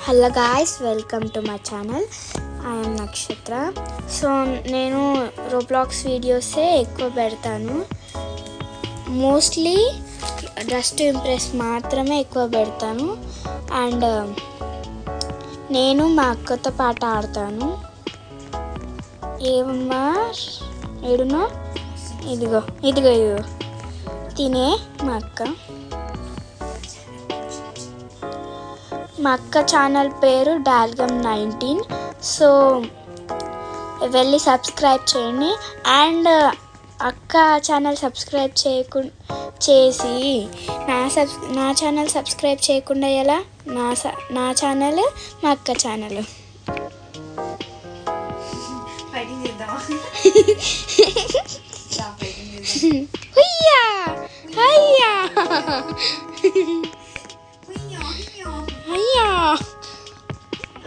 Hello guys, welcome to my channel. I'm నక్షత్ర. So నేను Roblox వీడియోసే ఎక్కువ పెడతాను. మోస్ట్లీ డ్రెస్ టు ఇంప్రెస్ మాత్రమే ఎక్కువ పెడతాను. అండ్ నేను మా అక్కతో పాట ఆడతాను. ఏమమ్మా ఏడునో? ఇదిగో ఇదిగో ఇదిగో తినే మా అక్క ఛానల్ పేరు dalgam19. సో వెళ్ళి సబ్స్క్రైబ్ చేయండి. అండ్ అక్క ఛానల్ సబ్స్క్రైబ్ చేసి నా ఛానల్ సబ్స్క్రైబ్ చేయకుండా ఎలా? నా ఛానల్ మా అక్క ఛానల్ అయ్యా అయ్యా అయ్యా.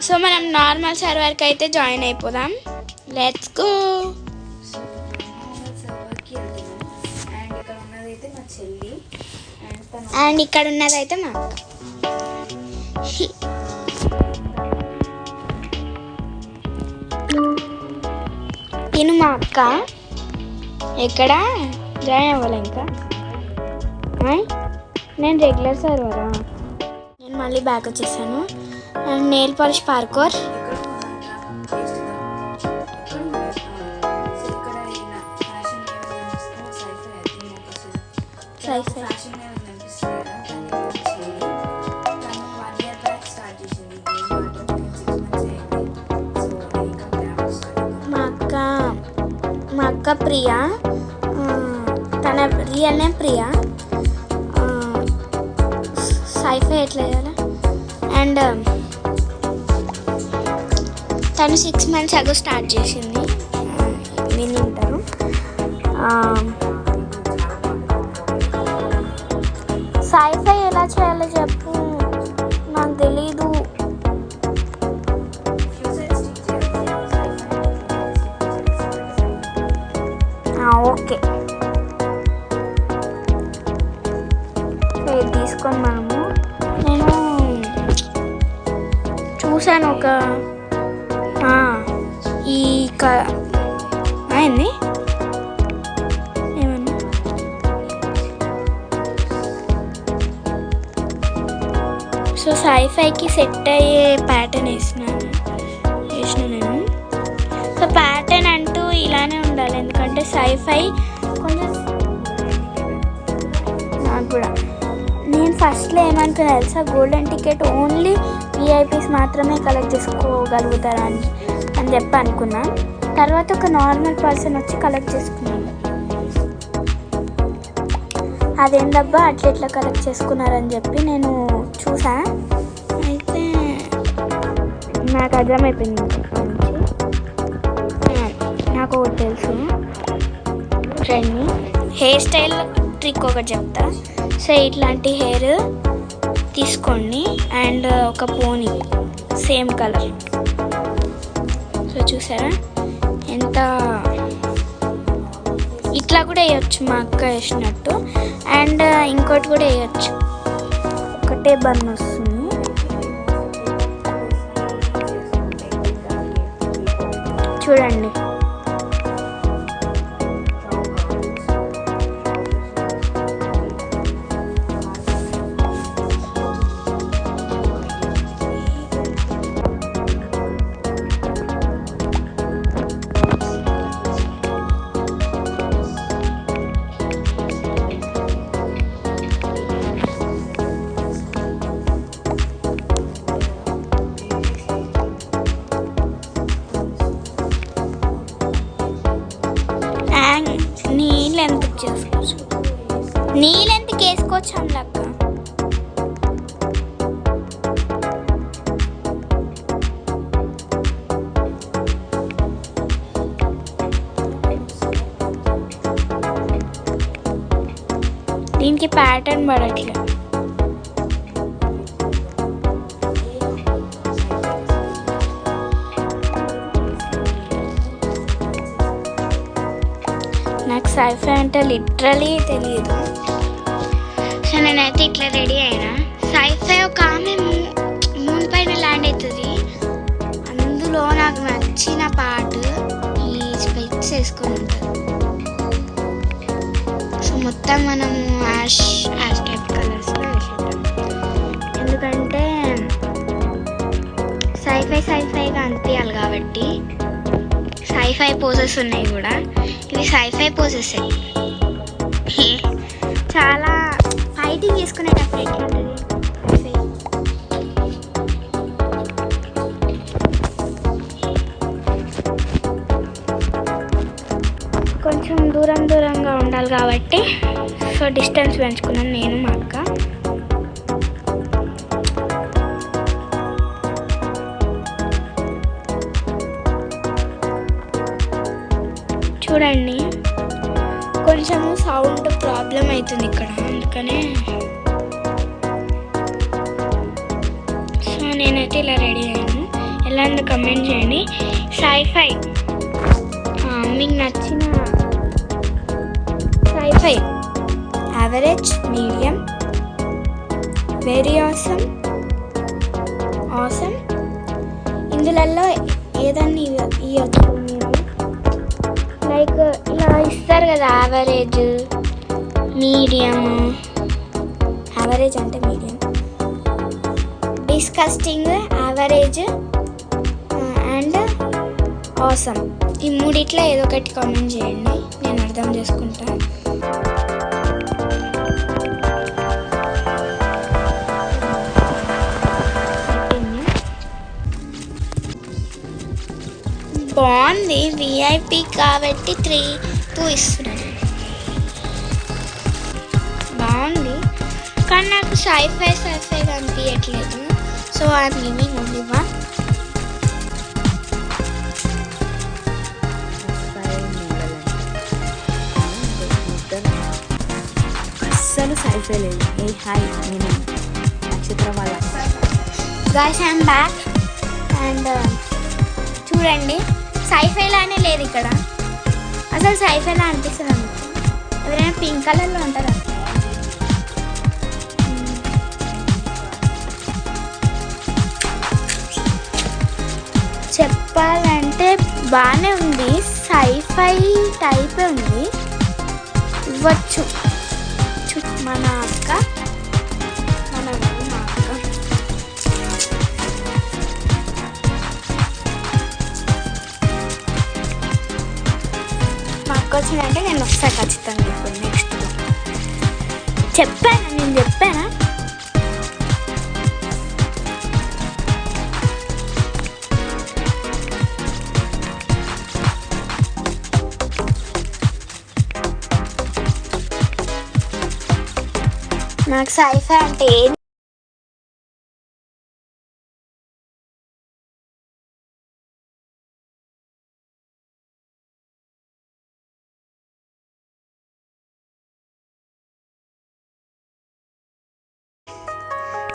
సో మనం నార్మల్ సర్వర్కి అయితే జాయిన్ అయిపోదాం. Let's go. అండ్ ఇక్కడ ఉన్నదైతే మా అక్క. తిను మా అక్క. ఎక్కడ జాయిన్ అవ్వాలి ఇంకా? నేను రెగ్యులర్ సర్వరా. నేను మళ్ళీ బ్యాక్ వచ్చేసాను. And nail polish parkour. మా అక్క ప్రియా, తన రియల్ నేమ్ ప్రియా. సైఫై ఎట్లా చేయాలి? అండ్ తను 6 months అగో స్టార్ట్ చేసింది. వింటారు. సైఫై ఎలా చేయాలో చెప్పు, నాకు తెలీదు. ఓకే, ఇది తీసుకొని నేను చూసాను ఒక అయింది ఏమన్నా. సో సైఫైకి సెట్ అయ్యే ప్యాటర్న్ వేసిన నేను. సో ప్యాటర్న్ అంటూ ఇలానే ఉండాలి, ఎందుకంటే సైఫై కొంచెం నాకు కూడా. నేను ఫస్ట్లో ఏమనుకున్నా తెలుసా, గోల్డెన్ టికెట్ ఓన్లీ విఐపీస్ మాత్రమే కలెక్ట్ చేసుకోగలుగుతారని చెప్పి అనుకున్నా. తర్వాత ఒక నార్మల్ పర్సన్ వచ్చి కలెక్ట్ చేసుకున్నాను. అదేందబ్బా అట్లా కలెక్ట్ చేసుకున్నారని చెప్పి నేను చూసా. అయితే నాకు అర్థమైపోయింది. నాకు ఒకటి తెలుసు, ఫ్రెండ్ని హెయిర్ స్టైల్ ట్రిక్ ఒకటి చెప్తా. సో ఇట్లాంటి హెయిర్ తీసుకోండి అండ్ ఒక పోనీ సేమ్ కలర్. సో చూసారా ఎంత, ఇట్లా కూడా వేయచ్చు మా అక్క వేసినట్టు. అండ్ ఇంకోటి కూడా వేయచ్చు, ఒకటే బన్ వస్తుంది. చూడండి. నీళ్ళెందుకు వేసుకోవచ్చు అమ్లక్క? దీనికి ప్యాటర్న్ పడట్లేదు. నాకు సైఫై అంటే లిటరలీ తెలియదు. సో నేనైతే ఇట్లా రెడీ అయినా. సైఫై ఒక ఆమె పైన ల్యాండ్ అవుతుంది. అందులో నాకు నచ్చిన పార్ట్ ఈ స్పెక్స్ వేసుకొని ఉంటుంది. సో మొత్తం మనము యాష్ టైప్ కలర్స్లో వేసేద్దాం. ఎందుకంటే సైఫైగా అనిపించాలి కాబట్టి. సైఫై పోజెస్ ఉన్నాయి కూడా, ఇవి సైఫై పోజెస్. చాలా ఫైటింగ్ చేసుకునేటప్పుడు ఎట్లా ఉంటుంది. కొంచెం దూరంగా ఉండాలి కాబట్టి సో డిస్టెన్స్ పెంచుకున్నాను నేను మా అక్క. చూడండి కొంచెము సౌండ్ ప్రాబ్లం అవుతుంది ఇక్కడ, అందుకనే సో నేనైతే ఇలా రెడీ అయ్యాను. ఎలా ఉందో కమెంట్ చేయండి. సైఫై మీకు నచ్చిన scifi average, medium, very awesome, ఇందులలో ఏదన్నా ఇవ్వచ్చు మీరు. లైక్ ఇలా ఇస్తారు కదా, యావరేజ్, మీడియం. యావరేజ్ అంటే medium, disgusting, average and awesome. ఈ మూడిట్లో ఏదో ఒకటి కామెంట్ చేయండి, నేను అర్థం చేసుకుంటా. బాగుంది, విఐపి కాబట్టి 3-2 ఇస్తున్నాను. బాగుంది కానీ నాకు సైఫైగా అనిపించట్లేదు. So I'm giving only 1. అస్సలు సైఫై లేదు. ఏ హాయ్, నేను నక్షత్ర వాళ్ళ గైస్ ఐఎమ్ బ్యాక్. అండ్ చూడండి సైఫైలానే లేదు ఇక్కడ, అసలు సైఫైలా అనిపిస్తుంది అనుకో. ఎవరైనా పింక్ కలర్లో ఉంటారా? చెప్పాలంటే బాగానే ఉంది, సైఫై టైపే ఉంది, ఇవ్వచ్చు. మన అక్క మా అక్క వచ్చిందంటే నేను వస్తాను ఖచ్చితంగా. ఇప్పుడు నెక్స్ట్ నేను చెప్పానా నాకు సైఫై అంటే ఏం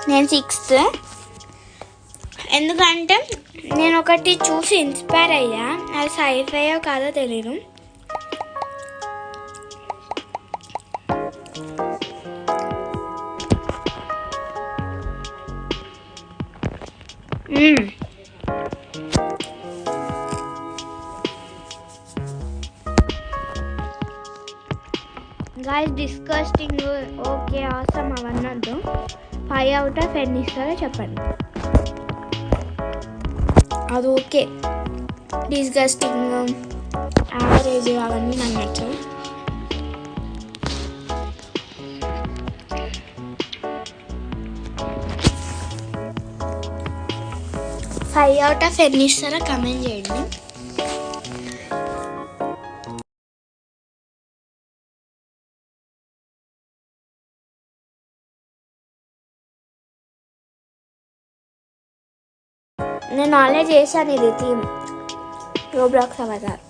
నేను 6th. ఎందుకంటే నేను ఒకటి చూసి ఇన్స్పైర్ అయ్యా, అది సైఫైయో కాదో తెలీదు. గాయ్స్ డిస్కస్టింగ్, ఓకే, ఆసమ్ అవన్నద్దు. 5 out of 10 ఇస్తారో చెప్పండి. అది ఓకే. డిస్గస్టింగ్, యావరేజ్ అవన్నీ నాకు నచ్చవు. ఫైవ్ అవుట్ ఆఫ్ ఎన్ని ఇస్తారో కమెంట్ చేయండి. నేను ఆల్రెడీ చేశాను ఇది థీమ్, రోబ్లాక్స్ అవతార్.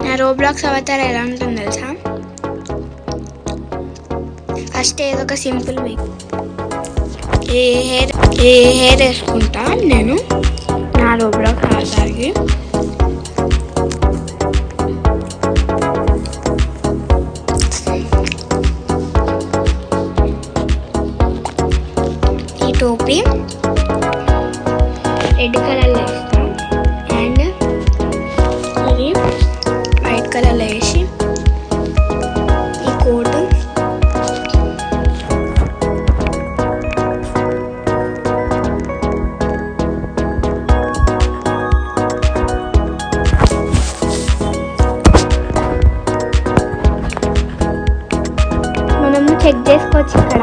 నా రోబ్లాక్స్ అవతార్ ఎలా ఉంటుంది తెలుసా? ఫస్ట్ ఏదో ఒక సింపుల్ మేక్, ఏ హెయిర్ వేసుకుంటా నేను నా రోబ్లాక్స్ అవతార్కి. చెక్ చేసుకోవచ్చు ఇక్కడ.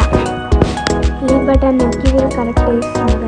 ఈ బటన్ నొక్కి వీళ్ళు కరెక్ట్ చేస్తున్నారు.